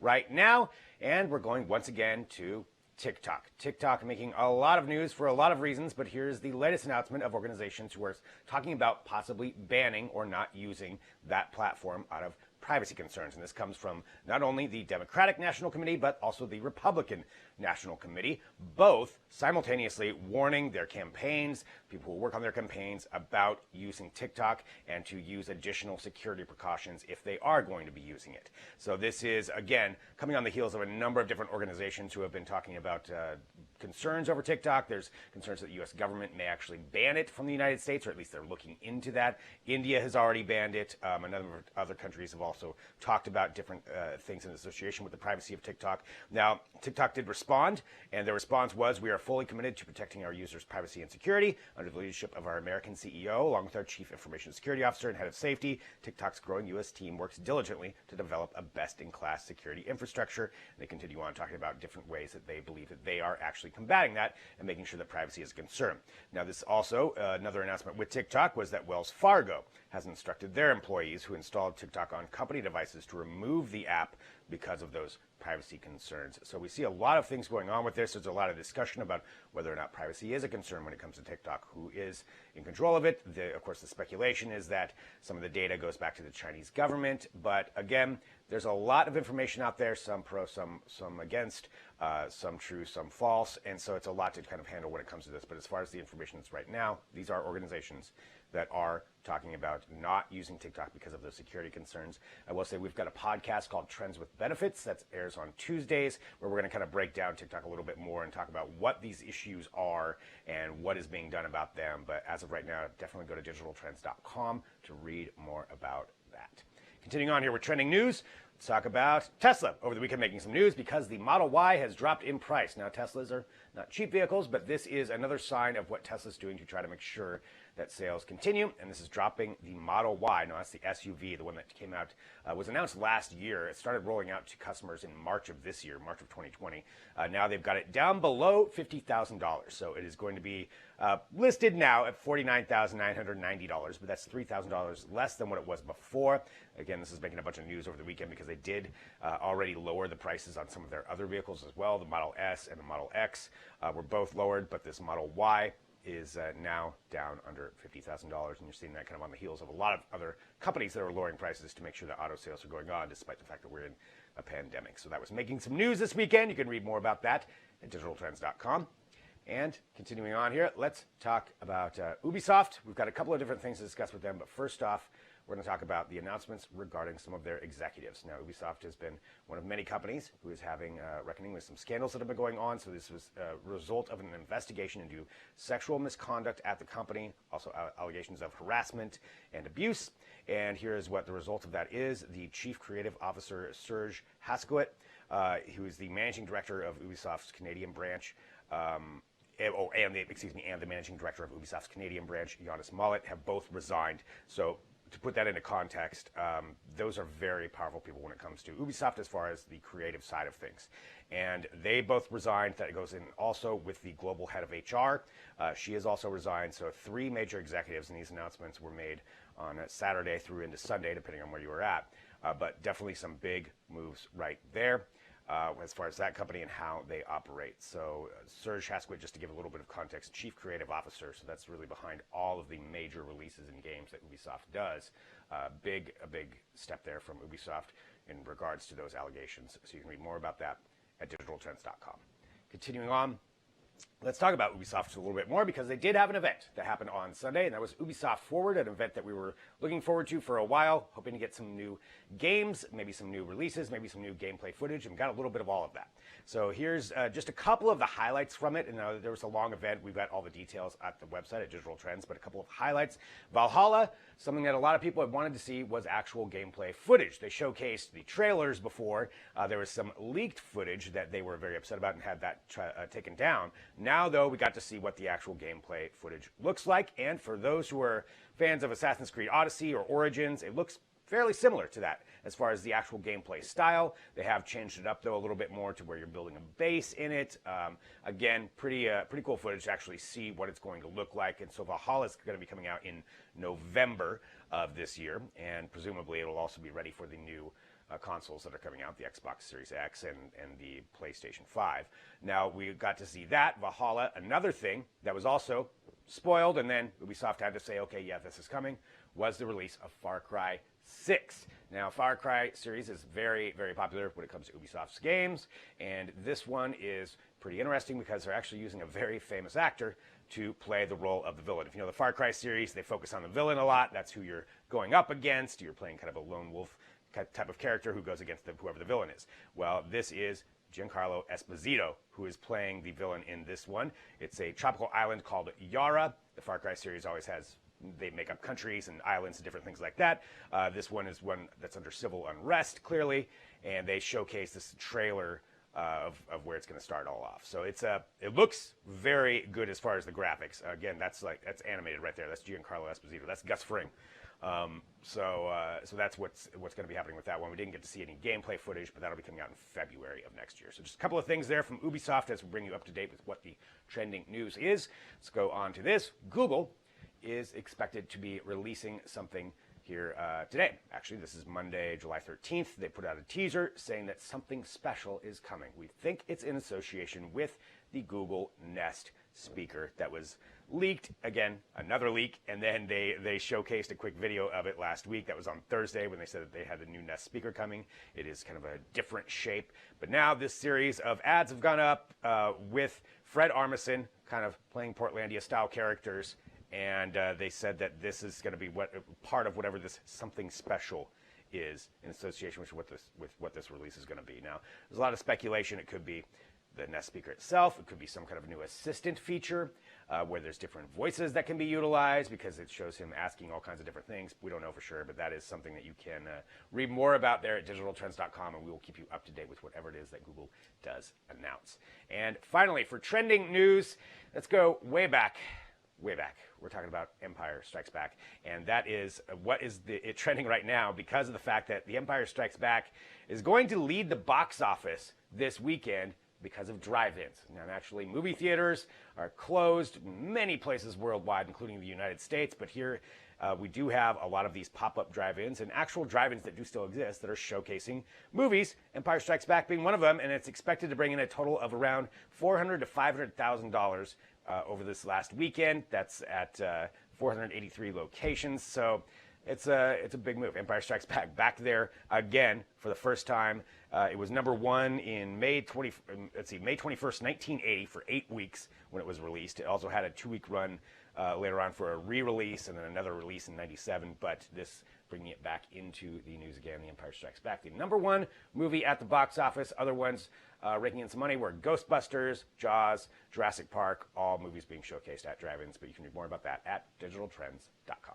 right now. And we're going once again to TikTok. TikTok making a lot of news for a lot of reasons, but here's the latest announcement of organizations who are talking about possibly banning or not using that platform out of privacy concerns. And this comes from not only the Democratic National Committee, but also the Republican National Committee, both simultaneously warning their campaigns, people who work on their campaigns, about using TikTok and to use additional security precautions if they are going to be using it. So this is, again, coming on the heels of a number of different organizations who have been talking about concerns over TikTok. There's concerns that the U.S. government may actually ban it from the United States, or at least they're looking into that. India has already banned it. A number of other countries have also talked about different things in association with the privacy of TikTok. Now, TikTok did respond, and their response was, "We are fully committed to protecting our users' privacy and security under the leadership of our American CEO, along with our Chief Information Security Officer and Head of Safety. TikTok's growing U.S. team works diligently to develop a best-in-class security infrastructure." And they continue on talking about different ways that they believe that they are actually combating that and making sure that privacy is a concern. Now, this also, another announcement with TikTok was that Wells Fargo has instructed their employees who installed TikTok on company devices to remove the app because of those privacy concerns. So we see a lot of things going on with this. There's a lot of discussion about whether or not privacy is a concern when it comes to TikTok, who is in control of it. Of course, the speculation is that some of the data goes back to the Chinese government. But again, there's a lot of information out there, some pro, some against, some true, some false. And so it's a lot to kind of handle when it comes to this. But as far as the information that's right now, these are organizations that are talking about not using TikTok because of those security concerns. I will say we've got a podcast called Trends with Benefits that airs on Tuesdays, where we're going to kind of break down TikTok a little bit more and talk about what these issues are and what is being done about them. But as of right now, definitely go to digitaltrends.com to read more about that. Continuing on here with trending news, let's talk about Tesla. Over the weekend making some news because the Model Y has dropped in price. Now, Teslas are not cheap vehicles, but this is another sign of what Tesla's doing to try to make sure that sales continue, and this is dropping the Model Y. No, that's the SUV, the one that came out, was announced last year. It started rolling out to customers in March of this year, March of 2020. Now they've got it down below $50,000, so it is going to be listed now at $49,990, but that's $3,000 less than what it was before. Again, this is making a bunch of news over the weekend because they did already lower the prices on some of their other vehicles as well. The Model S and the Model X were both lowered, but this Model Y is now down under $50,000, and you're seeing that kind of on the heels of a lot of other companies that are lowering prices to make sure that auto sales are going on, despite the fact that we're in a pandemic. So that was making some news this weekend. You can read more about that at digitaltrends.com. And continuing on here, let's talk about Ubisoft. We've got a couple of different things to discuss with them, but first off, we're going to talk about the announcements regarding some of their executives. Now, Ubisoft has been one of many companies who is having reckoning with some scandals that have been going on. So this was a result of an investigation into sexual misconduct at the company, also allegations of harassment and abuse. And here is what the result of that is. The Chief Creative Officer, Serge Hascoët, who is the Managing Director of Ubisoft's Canadian branch, and the Managing Director of Ubisoft's Canadian branch, Jonas Mollet, have both resigned. So to put that into context, those are very powerful people when it comes to Ubisoft as far as the creative side of things. And they both resigned. That goes in also with the global head of HR. She has also resigned. So 3 major executives, and these announcements were made on Saturday through into Sunday, depending on where you were at. But definitely some big moves right there. As far as that company and how they operate. So Serge Hascoët, just to give a little bit of context, Chief Creative Officer, so that's really behind all of the major releases and games that Ubisoft does. A big step there from Ubisoft in regards to those allegations. So you can read more about that at digitaltrends.com. Continuing on, let's talk about Ubisoft a little bit more because they did have an event that happened on Sunday, and that was Ubisoft Forward, an event that we were looking forward to for a while, hoping to get some new games, maybe some new releases, maybe some new gameplay footage, and we got a little bit of all of that. So here's just a couple of the highlights from it. And there was a long event. We've got all the details at the website at Digital Trends, but a couple of highlights. Valhalla, something that a lot of people had wanted to see was actual gameplay footage. They showcased the trailers before. There was some leaked footage that they were very upset about and had that taken down. Now, though, we got to see what the actual gameplay footage looks like. And for those who are fans of Assassin's Creed Odyssey or Origins, it looks fairly similar to that as far as the actual gameplay style. They have changed it up, though, a little bit more to where you're building a base in it. Again, pretty cool footage to actually see what it's going to look like. And so Valhalla is going to be coming out in November of this year, and presumably it'll also be ready for the new consoles that are coming out, the Xbox Series X and the PlayStation 5. Now, we got to see that, Valhalla. Another thing that was also spoiled, and then Ubisoft had to say, okay, yeah, this is coming, was the release of Far Cry 6. Now, Far Cry series is very, very popular when it comes to Ubisoft's games, and this one is pretty interesting because they're actually using a very famous actor to play the role of the villain. If you know the Far Cry series, they focus on the villain a lot. That's who you're going up against. You're playing kind of a lone wolf type of character who goes against whoever the villain is. Well, this is Giancarlo Esposito, who is playing the villain in this one. It's a tropical island called Yara. The Far Cry series always has, they make up countries and islands and different things like that. This one is one that's under civil unrest, clearly, and they showcase this trailer of where it's going to start all off. So it looks very good as far as the graphics. Again, that's animated right there. That's Giancarlo Esposito. That's Gus Fring. So that's what's going to be happening with that one. We didn't get to see any gameplay footage, but that'll be coming out in February of next year. So just a couple of things there from Ubisoft as we bring you up to date with what the trending news is. Let's go on to this. Google is expected to be releasing something here today. Actually, this is Monday, July 13th. They put out a teaser saying that something special is coming. We think it's in association with the Google Nest speaker that was leaked. Again, another leak, and then they showcased a quick video of it last week. That was on Thursday when they said that they had the new Nest speaker coming. It is kind of a different shape. But now this series of ads have gone up with Fred Armisen kind of playing Portlandia-style characters, and they said that this is going to be part of whatever this something special is in association with what this release is going to be. Now, there's a lot of speculation. It could be the Nest speaker itself. It could be some kind of new assistant feature where there's different voices that can be utilized because it shows him asking all kinds of different things. We don't know for sure, but that is something that you can read more about there at digitaltrends.com, and we will keep you up to date with whatever it is that Google does announce. And finally, for trending news, let's go way back. We're talking about Empire Strikes Back, and that is what is trending right now because of the fact that The Empire Strikes Back is going to lead the box office this weekend because of drive-ins. Now, naturally, movie theaters are closed many places worldwide, including the United States, but here we do have a lot of these pop-up drive-ins and actual drive-ins that do still exist that are showcasing movies, Empire Strikes Back being one of them, and it's expected to bring in a total of around $400,000 to $500,000 over this last weekend. That's at 483 locations. So it's a big move. Empire Strikes back there again for the first time. It was number one in May 21st, 1980 for 8 weeks when it was released. It also had a 2-week run later on for a re-release and then another release in 97, but this bringing it back into the news again, The Empire Strikes Back. The number one movie at the box office. Other ones raking in some money were Ghostbusters, Jaws, Jurassic Park, all movies being showcased at drive-ins, but you can read more about that at digitaltrends.com.